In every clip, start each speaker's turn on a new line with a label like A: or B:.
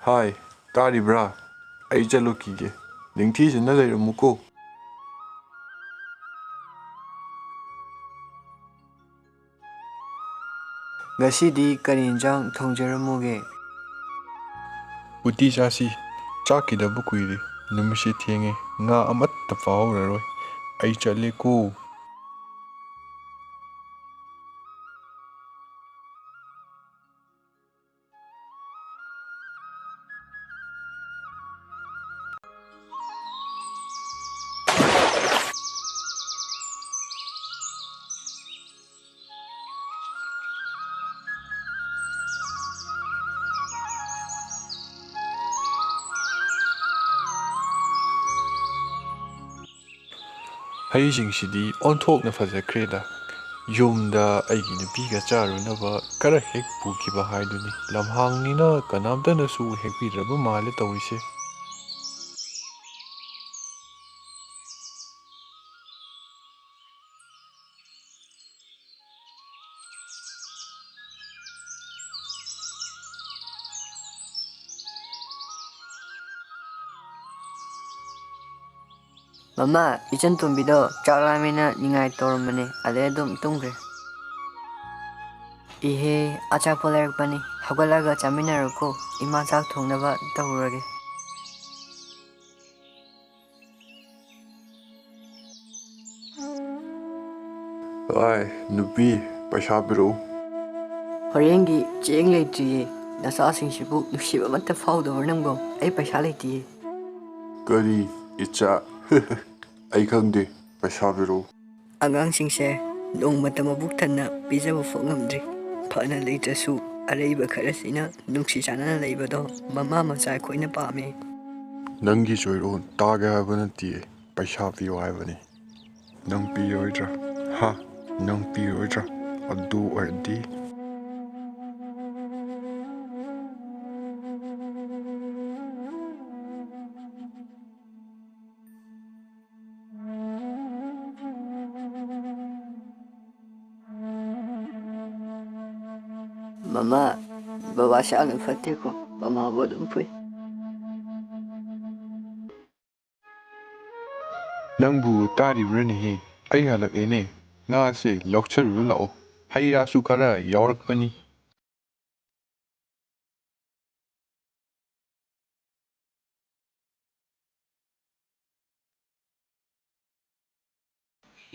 A: ꯍꯥꯏ, ꯇꯥꯔꯤꯕ꯭ꯔꯥ? ꯑꯩ ꯆꯠꯂꯨꯈꯤꯒꯦ. ꯅꯤꯡꯊꯤꯖꯅ ꯂꯩꯔꯝꯃꯨꯀꯣ꯫
B: ꯉꯁꯤꯗꯤ ꯀꯔꯤ ꯏꯟꯖꯥꯡ ꯊꯣꯡꯖꯔꯝꯃꯨꯒꯦ?
A: ꯎꯇꯤ ꯆꯥꯁꯤ꯫ ꯆꯥꯛꯈꯤꯗꯕ ꯀꯨꯏꯔꯦ꯫ ꯅꯨꯃꯤꯠꯁꯦ ꯊꯦꯡꯉꯦ꯫ ꯉꯥ ꯑꯃꯠꯇ ꯐꯥꯍꯧꯔꯔꯣꯏ꯫ ꯑꯩ ꯆꯠꯂꯦꯀꯣ꯫ ꯍꯩꯁꯤꯡꯁꯤꯗꯤ ꯑꯣꯟꯊꯣꯛꯅ ꯐꯖꯈ꯭ꯔꯦꯗ꯫ ꯌꯨꯝꯗ ꯑꯩꯒꯤ ꯅꯨꯄꯤꯒ ꯆꯥꯔꯨꯅꯕ ꯈꯔ ꯍꯦꯛ ꯄꯨꯈꯤꯕ ꯍꯥꯏꯗꯨꯅꯤ꯫ ꯂꯝꯍꯥꯡꯅꯤꯅ ꯀꯅꯥꯝꯇꯅꯁꯨ ꯍꯦꯛꯄꯤꯗ꯭ꯔꯕ ꯃꯥꯜꯂꯦ ꯇꯧꯔꯤꯁꯦ꯫
B: ꯃꯃꯥ, ꯏꯆꯟꯇꯣꯝꯕꯤꯗꯣ ꯆꯥꯛ ꯂꯥꯝꯃꯦꯅ ꯅꯤꯡꯉꯥꯏ ꯇꯧꯔꯝꯕꯅꯦ, ꯑꯗꯩ ꯑꯗꯨꯝ ꯇꯨꯝꯈ꯭ꯔꯦ꯫ ꯏꯍꯦ, ꯑꯆꯥꯄꯣꯠ ꯂꯩꯔꯛꯄꯅꯤ꯫ ꯍꯧꯒꯠꯂꯒ ꯆꯥꯃꯤꯟꯅꯔꯣꯀꯣ꯫ ꯏꯃꯥ ꯆꯥꯛ ꯊꯣꯡꯅꯕ ꯇꯧꯔꯨꯔꯒꯦ꯫
A: ꯚꯥꯏ, ꯅꯨꯄꯤ, ꯄꯩꯁꯥ ꯄꯤꯔꯛꯎ꯫
B: ꯍꯣꯔꯦꯟꯒꯤ ꯆꯦꯡ ꯂꯩꯇ꯭ꯔꯤꯌꯦ꯫ ꯅꯆꯥꯁꯤꯡꯁꯤꯕꯨ ꯅꯨꯡꯁꯤꯕ ꯑꯃꯠꯇ ꯐꯥꯎꯗꯕ꯭ꯔꯣ ꯅꯪꯕꯣ? ꯑꯩ ꯄꯩꯁꯥ ꯂꯩꯇꯤꯌꯦ꯫
A: ꯀꯔꯤ, ꯏꯆꯥ? ꯑꯩ ꯈꯪꯗꯦ, ꯄꯩꯁꯥ ꯄꯤꯔꯛꯎ꯫
B: ꯑꯉꯥꯡꯁꯤꯡꯁꯦ ꯅꯣꯡꯃꯇ ꯃꯕꯨꯛ ꯊꯟꯅ ꯄꯤꯖꯕ ꯐꯥꯎ ꯉꯝꯗ꯭ꯔꯤ꯫ ꯐꯅ ꯂꯩꯇ꯭ꯔꯁꯨ ꯑꯔꯩꯕ ꯈꯔꯁꯤꯅ ꯅꯨꯡꯁꯤ ꯆꯥꯟꯅꯅ ꯂꯩꯕꯗꯣ ꯃꯃꯥ ꯃꯆꯥ ꯑꯩꯈꯣꯏꯅ ꯄꯥꯝꯃꯤ꯫
A: ꯅꯪꯒꯤ ꯆꯣꯏꯔꯣꯟ ꯇꯥꯒꯦ ꯍꯥꯏꯕ ꯅꯠꯇꯤꯌꯦ, ꯄꯩꯁꯥ ꯄꯤꯌꯣ ꯍꯥꯏꯕꯅꯤ꯫ ꯅꯪ ꯄꯤꯔꯣꯏꯗ꯭ꯔꯥ? ꯍꯥ? ꯅꯪ ꯄꯤꯔꯣꯏꯗ꯭ꯔꯥ? ꯑꯗꯨ ꯑꯣꯏꯔꯗꯤ
B: ꯃꯃꯥ, ꯕꯕꯥ ꯍꯛꯆꯥꯡ ꯐꯠꯇꯦꯀꯣ꯫ ꯃꯃꯥꯕꯨ ꯑꯗꯨꯝ ꯐꯨꯏ꯫
A: ꯅꯪꯕꯨ ꯇꯥꯔꯤꯕ꯭ꯔꯅꯦꯍꯦ? ꯑꯩ ꯍꯜꯂꯛꯑꯦꯅꯦ꯫ ꯉꯥꯁꯦ ꯂꯧꯁꯜꯂꯨ ꯂꯥꯛꯑꯣ꯫ ꯍꯩ ꯔꯥꯁꯨ ꯈꯔ ꯌꯥꯎꯔꯛꯄꯅꯤ꯫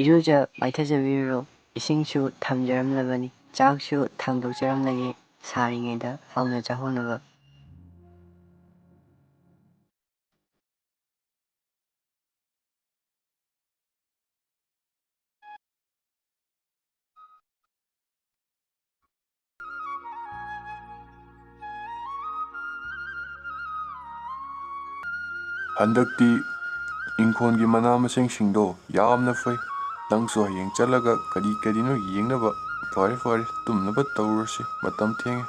B: ꯏꯔꯨꯖ ꯃꯥꯏꯊꯖꯕꯤꯔꯨꯔꯣ꯫ ꯏꯁꯤꯡꯁꯨ ꯊꯝꯖꯔꯝꯂꯕꯅꯤ꯫ ꯆꯥꯛꯁꯨ ꯊꯥꯡꯗꯣꯛꯆꯔꯝꯂꯒꯦ, ꯁꯥꯔꯤꯉꯩꯗ ꯍꯥꯎꯅ ꯆꯥꯍꯧꯅꯕ꯫
A: ꯍꯟꯗꯛꯇꯤ ꯏꯪꯈꯣꯜꯒꯤ ꯃꯅꯥ ꯃꯁꯤꯡꯁꯤꯡꯗꯣ ꯌꯥꯝꯅ ꯐꯩ꯫ ꯅꯪꯁꯨ ꯍꯌꯦꯡ ꯆꯠꯂꯒ ꯀꯔꯤ ꯀꯔꯤꯅꯣ ꯌꯦꯡꯅꯕ꯫ ꯐꯔꯦ ꯐꯔꯦ, ꯇꯨꯝꯅꯕ ꯇꯧꯔꯁꯤ, ꯃꯇꯝ ꯊꯦꯡꯉꯦ꯫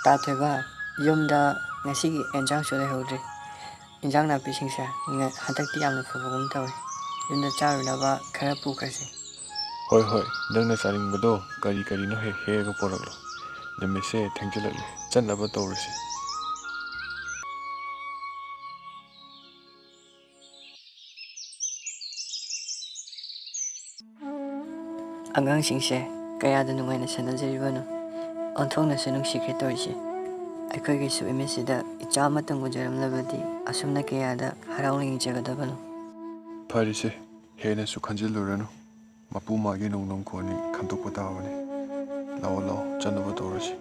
B: ꯇꯥꯊꯣꯏꯕ, ꯌꯨꯝꯗ ꯉꯁꯤꯒꯤ ꯑꯦꯟꯖꯥꯡꯁꯨ ꯂꯩꯍꯧꯗ꯭ꯔꯤ꯫ ꯏꯟꯖꯥꯡ ꯅꯥꯄꯤꯁꯤꯡꯁꯦ ꯍꯟꯗꯛꯇꯤ ꯌꯥꯝꯅ ꯐꯕꯒꯨꯝ ꯇꯧꯏ꯫ ꯌꯨꯝꯗ ꯆꯥꯔꯨꯅꯕ ꯈꯔ ꯄꯨꯈ꯭ꯔꯁꯤ꯫
A: ꯍꯣꯏ ꯍꯣꯏ, ꯅꯪꯅ ꯆꯥꯅꯤꯡꯕꯗꯣ ꯀꯔꯤ ꯀꯔꯤꯅꯣ ꯍꯦꯛ ꯍꯦꯛꯑꯒ ꯄꯣꯔꯛꯂꯣ꯫ ꯅꯨꯃꯤꯠꯁꯦ ꯊꯦꯡꯖꯤꯜꯂꯛꯂꯦ, ꯆꯠꯅꯕ ꯇꯧꯔꯁꯤ꯫
B: ꯑꯉꯥꯡꯁꯤꯡꯁꯦ ꯀꯌꯥꯗ ꯅꯨꯡꯉꯥꯏꯅ ꯁꯥꯟꯅꯖꯔꯤꯕꯅꯣ? ꯑꯣꯟꯊꯣꯛꯅꯁꯨ ꯅꯨꯡꯁꯤꯈ꯭ꯔꯦ ꯇꯧꯔꯤꯁꯦ꯫ ꯑꯩꯈꯣꯏꯒꯤꯁꯨ ꯏꯃꯤꯠꯁꯤꯗ ꯏꯆꯥ ꯑꯃꯇꯪ ꯎꯖꯔꯝꯂꯕꯗꯤ ꯑꯁꯨꯝꯅ ꯀꯌꯥꯗ ꯍꯔꯥꯎꯅ ꯌꯦꯡꯖꯒꯗꯕꯅꯣ꯫
A: ꯐꯔꯦꯁꯦ, ꯍꯦꯟꯅꯁꯨ ꯈꯟꯖꯤꯜꯂꯨꯔꯅꯨ꯫ ꯃꯄꯨ ꯃꯥꯒꯤ ꯅꯣꯡꯗꯝꯈꯣꯟꯅꯤ, ꯈꯟꯗꯣꯛꯄ ꯇꯥꯕꯅꯤ꯫ ꯂꯥꯛꯑꯣ ꯂꯥꯛꯑꯣ, ꯆꯠꯅꯕ ꯇꯧꯔꯁꯤ꯫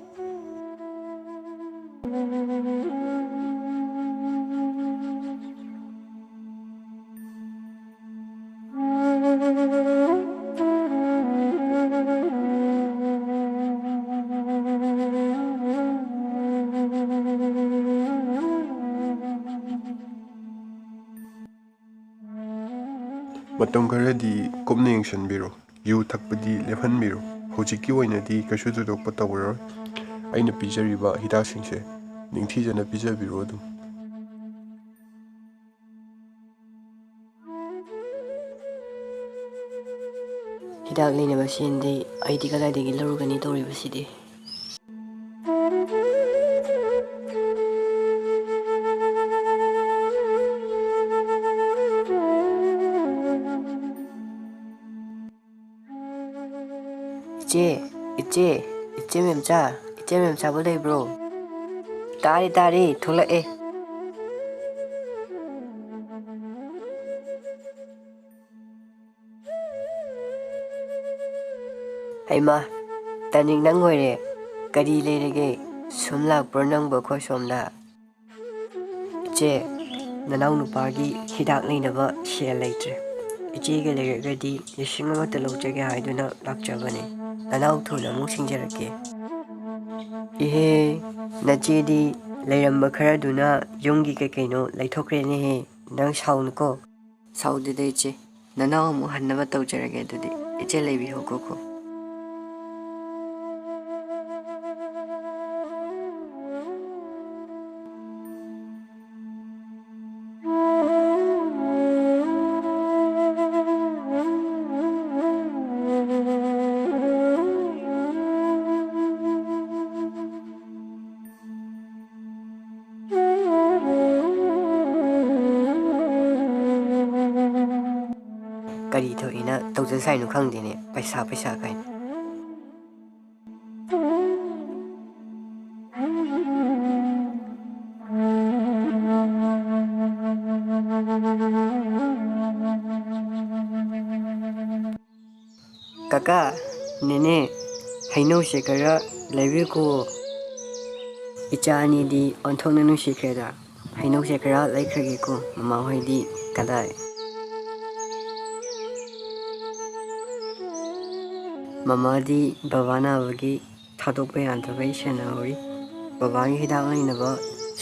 A: ꯃꯇꯝ ꯈꯔꯗꯤ ꯀꯨꯞꯅ ꯌꯦꯡꯁꯤꯟꯕꯤꯔꯣ, ꯌꯨ ꯊꯛꯄꯗꯤ ꯂꯦꯞꯍꯟꯕꯤꯔꯣ꯫ ꯍꯧꯖꯤꯛꯀꯤ ꯑꯣꯏꯅꯗꯤ ꯀꯩꯁꯨ ꯊꯣꯏꯗꯣꯛꯄ ꯇꯧꯔꯔꯣꯏ꯫ ꯑꯩꯅ ꯄꯤꯖꯔꯤꯕ ꯍꯤꯗꯥꯛꯁꯤꯡꯁꯦ ꯅꯤꯡꯊꯤꯖꯅ ꯄꯤꯖꯕꯤꯔꯣ ꯑꯗꯨꯝ꯫
B: ꯍꯤꯗꯥꯛ ꯂꯩꯅꯕ ꯁꯦꯟꯗꯤ ꯑꯩꯗꯤ ꯀꯗꯥꯏꯗꯒꯤ ꯂꯧꯔꯨꯒꯅꯤ ꯇꯧꯔꯤꯕꯁꯤꯗꯤ? ꯏꯆꯦ ꯃꯦꯝꯆꯥꯕꯨ ꯂꯩꯕ꯭ꯔꯣ? ꯇꯥꯔꯤ ꯊꯣꯛꯂꯛꯑꯦ꯫ ꯍꯩꯃꯥ, ꯇꯅꯤꯡ ꯅꯪ ꯑꯣꯏꯔꯦ꯫ ꯀꯔꯤ ꯂꯩꯔꯒꯦ? ꯁꯨꯝ ꯂꯥꯛꯄ꯭ꯔꯣ ꯅꯪꯕꯨ ꯑꯩꯈꯣꯏ ꯁꯣꯝꯗ? ꯏꯆꯦ, ꯅꯅꯥꯎ ꯅꯨꯄꯥꯒꯤ ꯍꯤꯗꯥꯛ ꯂꯩꯅꯕ ꯁꯦꯜ ꯂꯩꯇ꯭ꯔꯦ꯫ ꯏꯆꯦꯒ ꯂꯩꯔꯒꯗꯤ 1,000 ꯂꯧꯖꯒꯦ ꯍꯥꯏꯗꯨꯅ ꯂꯥꯛꯆꯕꯅꯦ꯫ ꯅꯅꯥꯎ ꯊꯨꯅ ꯑꯃꯨꯛ ꯁꯤꯡꯖꯔꯛꯀꯦ꯫ ꯏꯍꯦ, ꯅꯆꯦꯗꯤ ꯂꯩꯔꯝꯕ ꯈꯔꯗꯨꯅ ꯌꯨꯝꯒꯤ ꯀꯩꯀꯩꯅꯣ ꯂꯩꯊꯣꯛꯈ꯭ꯔꯦꯅꯦꯍꯦ꯫ ꯅꯪ ꯁꯥꯎꯅꯨꯀꯣ꯫ ꯁꯥꯎꯗꯦꯗ ꯏꯆꯦ, ꯅꯅꯥꯎ ꯑꯃꯨꯛ ꯍꯟꯅꯕ ꯇꯧꯖꯔꯒꯦ ꯑꯗꯨꯗꯤ꯫ ꯏꯆꯦ ꯂꯩꯕꯤꯍꯧꯈꯣ꯫ ꯀꯔꯤ ꯊꯣꯛꯏꯅ ꯇꯧꯖ ꯁꯥꯏꯅꯣ ꯈꯪꯗꯦꯅꯦ, ꯄꯩꯁꯥ ꯀꯥꯏꯅ꯫ ꯀꯀꯥ, ꯅꯦꯅꯦ, ꯍꯩꯅꯧꯁꯦ ꯈꯔ ꯂꯩꯕꯤꯈꯣ꯫ ꯏꯆꯥ ꯑꯅꯤꯗꯤ ꯑꯣꯟꯊꯣꯛꯅ ꯅꯨꯡꯁꯤꯈ꯭ꯔꯦꯗ꯫ ꯍꯩꯅꯧꯁꯦ ꯈꯔ ꯂꯩꯈ꯭ꯔꯒꯦꯀꯣ, ꯃꯃꯥꯍꯣꯏꯗꯤ ꯀꯗꯥꯏ? ꯃꯃꯥꯗꯤ ꯕꯕꯥ ꯅꯥꯕꯒꯤ ꯊꯥꯗꯣꯛꯄ ꯌꯥꯗꯕꯩ ꯁꯦꯟꯅꯍꯧꯔꯤ꯫ ꯕꯕꯥꯒꯤ ꯍꯤꯗꯥꯛ ꯂꯩꯅꯕ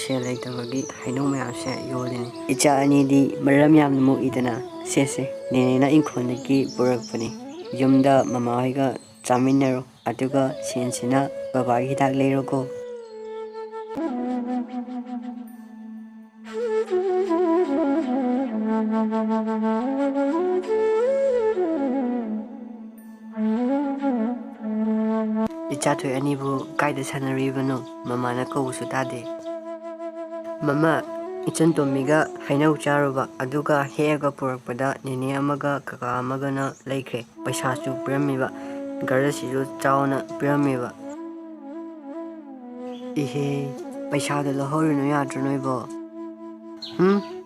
B: ꯁꯦꯜ ꯂꯩꯇꯕꯒꯤ ꯍꯩꯅꯧ ꯃꯌꯥꯝꯁꯦ ꯌꯣꯜꯂꯤꯅꯤ꯫ ꯏꯆꯥ ꯑꯅꯤꯗꯤ ꯃꯔꯝ ꯌꯥꯝꯅ ꯃꯣꯛꯏꯗꯅ꯫ ꯁꯦ, ꯅꯦꯅꯦꯅ ꯏꯪꯈꯣꯜꯗꯒꯤ ꯄꯨꯔꯛꯄꯅꯤ꯫ ꯌꯨꯝꯗ ꯃꯃꯥꯍꯣꯏꯒ ꯆꯥꯃꯤꯟꯅꯔꯣ, ꯑꯗꯨꯒ ꯁꯦꯟꯁꯤꯅ ꯕꯕꯥꯒꯤ ꯍꯤꯗꯥꯛ ꯂꯩꯔꯣꯀꯣ꯫ ꯏꯆꯥꯊꯣꯏ ꯑꯅꯤꯕꯨ ꯀꯥꯏꯗ ꯁꯥꯟꯅꯔꯤꯕꯅꯣ? ꯃꯃꯥꯅ ꯀꯧꯕꯁꯨ ꯇꯥꯗꯦ꯫ ꯃꯃꯥ, ꯏꯆꯟ ꯇꯣꯝꯕꯤꯒ ꯍꯩꯅꯧ ꯆꯥꯔꯨꯕ, ꯑꯗꯨꯒ ꯍꯦꯛꯑꯒ ꯄꯨꯔꯛꯄꯗ ꯅꯦꯅꯦ ꯑꯃꯒ ꯀꯀꯥ ꯑꯃꯒꯅ ꯂꯩꯈ꯭ꯔꯦ꯫ ꯄꯩꯁꯥꯁꯨ ꯄꯤꯔꯝꯃꯤꯕ, ꯘꯔꯁꯤꯁꯨ ꯆꯥꯎꯅ ꯄꯤꯔꯝꯃꯤꯕ꯫ ꯏꯍꯦ, ꯄꯩꯁꯥꯗꯣ ꯂꯧꯍꯧꯔꯨꯅꯨ ꯌꯥꯗ꯭ꯔꯣ ꯅꯣꯏꯕꯣ?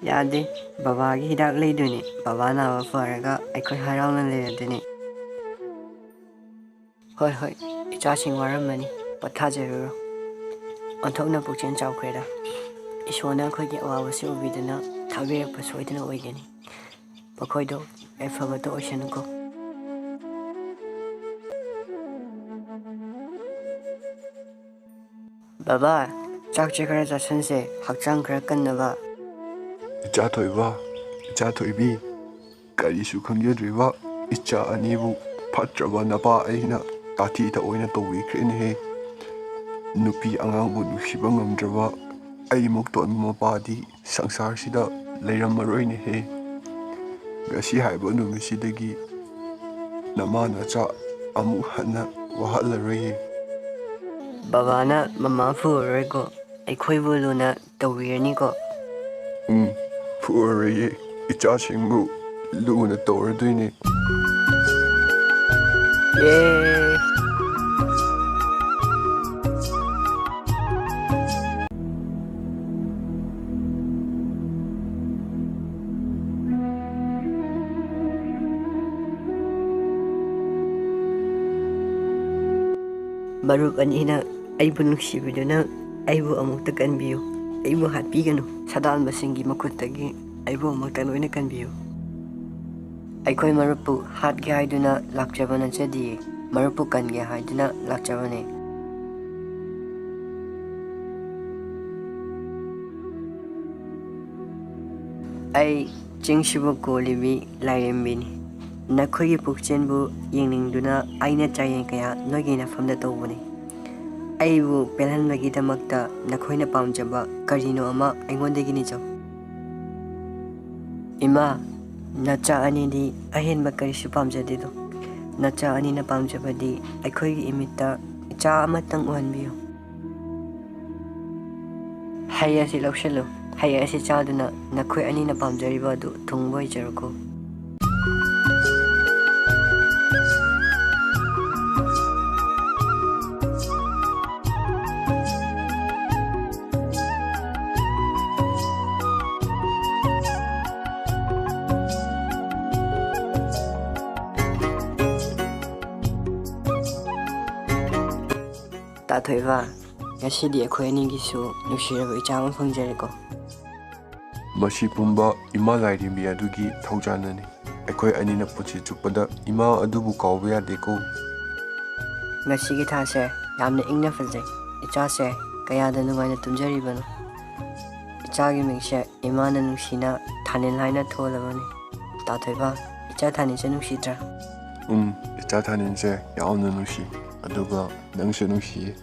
B: ꯌꯥꯗꯦ, ꯕꯕꯥꯒꯤ ꯍꯤꯗꯥꯛ ꯂꯩꯗꯣꯏꯅꯤ꯫ ꯕꯕꯥ ꯅꯥꯕ ꯐꯔꯒ ꯑꯩꯈꯣꯏ ꯍꯔꯥꯎꯅ ꯂꯩꯔꯗꯣꯏꯅꯤ꯫ ꯍꯣꯏ, ꯏꯆꯥꯁꯤꯡ ꯋꯥꯔꯝꯃꯅꯤ, ꯄꯣꯊꯥꯖꯔꯨꯔꯣ꯫ ꯑꯣꯟꯊꯣꯛꯅ ꯄꯨꯛꯆꯦꯜ ꯆꯥꯎꯈ꯭ꯔꯦꯗ꯫ ꯏꯁꯣꯔꯅ ꯑꯩꯈꯣꯏꯒꯤ ꯑꯋꯥꯕꯁꯤ ꯎꯕꯤꯗꯨꯅ ꯊꯥꯕꯤꯔꯛꯄ ꯁꯣꯏꯗꯅ ꯑꯣꯏꯒꯅꯤ꯫ ꯃꯈꯣꯏꯗꯣ ꯌꯥꯏꯐꯕꯇ ꯑꯣꯏꯁꯅꯨꯀꯣ꯫ ꯕꯕꯥ, ꯆꯥꯛꯁꯦ ꯈꯔ ꯆꯥꯁꯤꯟꯁꯦ, ꯍꯛꯆꯥꯡ ꯈꯔ ꯀꯟꯅꯕ꯫
A: ꯏꯆꯥꯊꯣꯏꯕ, ꯏꯆꯥꯊꯣꯏꯕꯤ, ꯀꯔꯤꯁꯨ ꯈꯪꯖꯗ꯭ꯔꯤꯕ ꯏꯆꯥ ꯑꯅꯤꯕꯨ ꯐꯠꯇ꯭ꯔꯕ ꯅꯄꯥ ꯑꯩꯅ ꯇꯥꯊꯤ ꯇꯑꯣꯏꯅ ꯇꯧꯕꯤꯈ꯭ꯔꯦꯅꯦꯍꯦ꯫ ꯅꯨꯄꯤ ꯑꯉꯥꯡꯕꯨ ꯅꯨꯡꯁꯤꯕ ꯉꯝꯗ꯭ꯔꯕ ꯑꯩꯃꯨꯛ ꯇꯣꯟꯕ ꯃꯄꯥꯗꯤ ꯁꯪꯁꯥꯔꯁꯤꯗ ꯂꯩꯔꯝꯃꯔꯣꯏꯅꯦꯍꯦ꯫ ꯉꯁꯤ ꯍꯥꯏꯕ ꯅꯨꯃꯤꯠꯁꯤꯗꯒꯤ ꯅꯃꯥ ꯅꯆꯥ ꯑꯃꯨꯛ ꯍꯟꯅ ꯋꯥꯍꯜꯂꯔꯣꯏꯌꯦ꯫
B: ꯕꯕꯥꯅ ꯃꯃꯥ ꯐꯨꯔꯔꯣꯏꯀꯣ? ꯑꯩꯈꯣꯏꯕꯨ ꯂꯨꯅ ꯇꯧꯕꯤꯔꯅꯤꯀꯣ?
A: ꯐꯨꯔꯔꯣꯏꯌꯦ, ꯏꯆꯥꯁꯤꯡꯕꯨ ꯂꯨꯅ ꯇꯧꯔꯗꯣꯏꯅꯦ꯫
B: ꯃꯔꯨꯞ ꯑꯅꯤꯅ ꯑꯩꯕꯨ ꯅꯨꯡꯁꯤꯕꯤꯗꯨꯅ ꯑꯩꯕꯨ ꯑꯃꯨꯛꯇ ꯀꯟꯕꯤꯌꯨ ꯑꯩꯕꯨ ꯍꯥꯠꯄꯤꯒꯅꯨ ꯁꯗꯥꯟꯕꯁꯤꯡꯒꯤ ꯃꯈꯨꯠꯇꯒꯤ ꯑꯩꯕꯨ ꯑꯃꯨꯛꯇ ꯂꯣꯏꯅ ꯀꯟꯕꯤꯌꯨ ꯑꯩꯈꯣꯏ ꯃꯔꯨꯞꯄꯨ ꯍꯥꯠꯀꯦ ꯍꯥꯏꯗꯨꯅ ꯂꯥꯛꯆꯕ ꯅꯠꯆꯗꯤꯌꯦ ꯃꯔꯨꯞꯄꯨ ꯀꯟꯒꯦ ꯍꯥꯏꯗꯨꯅ ꯂꯥꯛꯆꯕꯅꯦ ꯑꯩ ꯆꯤꯡꯁꯤꯕꯨ ꯀꯣꯜꯂꯤꯕꯤ ꯂꯥꯏꯔꯦꯝꯕꯤꯅꯤ ꯅꯈꯣꯏꯒꯤ ꯄꯨꯛꯆꯦꯟꯕꯨ ꯌꯦꯡꯅꯤꯡꯗꯨꯅ ꯑꯩꯅ ꯆꯥꯌꯦꯡ ꯀꯌꯥ ꯅꯣꯏꯒꯤ ꯅꯐꯝꯗ ꯇꯧꯕꯅꯤ ꯑꯩꯕꯨ ꯄꯦꯜꯍꯟꯕꯒꯤꯗꯃꯛꯇ ꯅꯈꯣꯏꯅ ꯄꯥꯝꯖꯕ ꯀꯔꯤꯅꯣ ꯑꯃ ꯑꯩꯉꯣꯟꯗꯒꯤ ꯅꯤꯖꯧ ꯏꯃꯥ ꯅꯆꯥ ꯑꯅꯤꯗꯤ ꯑꯍꯦꯟꯕ ꯀꯔꯤꯁꯨ ꯄꯥꯝꯖꯗꯦꯗꯣ ꯅꯆꯥ ꯑꯅꯤꯅ ꯄꯥꯝꯖꯕꯗꯤ ꯑꯩꯈꯣꯏꯒꯤ ꯏꯃꯤꯠꯇ ꯏꯆꯥ ꯑꯃꯇꯪ ꯎꯍꯟꯕꯤꯌꯨ ꯍꯩ ꯑꯁꯤ ꯂꯧꯁꯤꯜꯂꯨ ꯍꯩ ꯑꯁꯤ ꯆꯥꯗꯨꯅ ꯅꯈꯣꯏ ꯑꯅꯤꯅ ꯄꯥꯝꯖꯔꯤꯕ ꯑꯗꯨ ꯊꯨꯡꯕ ꯑꯣꯏꯖꯔꯣꯀꯣ ꯇꯥꯊꯣꯏꯕ ꯉꯁꯤꯗꯤ ꯑꯩꯈꯣꯏ ꯑꯅꯤꯒꯤꯁꯨ ꯅꯨꯡꯁꯤꯔꯕ ꯏꯆꯥ ꯑꯃ ꯐꯪꯖꯔꯦꯀꯣ
A: ꯃꯁꯤ ꯄꯨꯝꯕ ꯏꯃꯥ ꯂꯥꯏꯔꯦꯝꯕꯤ ꯑꯗꯨꯒꯤ ꯊꯧꯖꯥꯟꯅꯅꯤ ꯑꯩꯈꯣꯏ ꯑꯅꯤꯅ ꯄꯨꯟꯁꯤ ꯆꯨꯞꯄꯗ ꯏꯃꯥ ꯑꯗꯨꯕꯨ ꯀꯥꯎꯕ ꯌꯥꯗꯦꯀꯣ
B: ꯉꯁꯤꯒꯤ ꯊꯥꯁꯦ ꯌꯥꯝꯅ ꯏꯪꯅ ꯐꯖꯩ ꯏꯆꯥꯁꯦ ꯀꯌꯥꯗ ꯅꯨꯡꯉꯥꯏꯅ ꯇꯨꯝꯖꯔꯤꯕꯅꯣ ꯏꯆꯥꯒꯤ ꯃꯤꯡꯁꯦ ꯏꯃꯥꯅ ꯅꯨꯡꯁꯤꯅ ꯊꯥꯅꯤꯜ ꯍꯥꯏꯅ ꯊꯣꯜꯂꯕꯅꯤ ꯇꯥꯊꯣꯏꯕ ꯏꯆꯥ ꯊꯥꯅꯤꯜꯁꯦ ꯅꯨꯡꯁꯤꯗ꯭ꯔꯥ
A: ꯏꯆꯥ ꯊꯥꯅꯤꯟꯁꯦ ꯌꯥꯝꯅ ꯅꯨꯡꯁꯤ ꯑꯗꯨꯒ ꯅꯪꯁꯨ ꯅꯨꯡꯁꯤꯌꯦ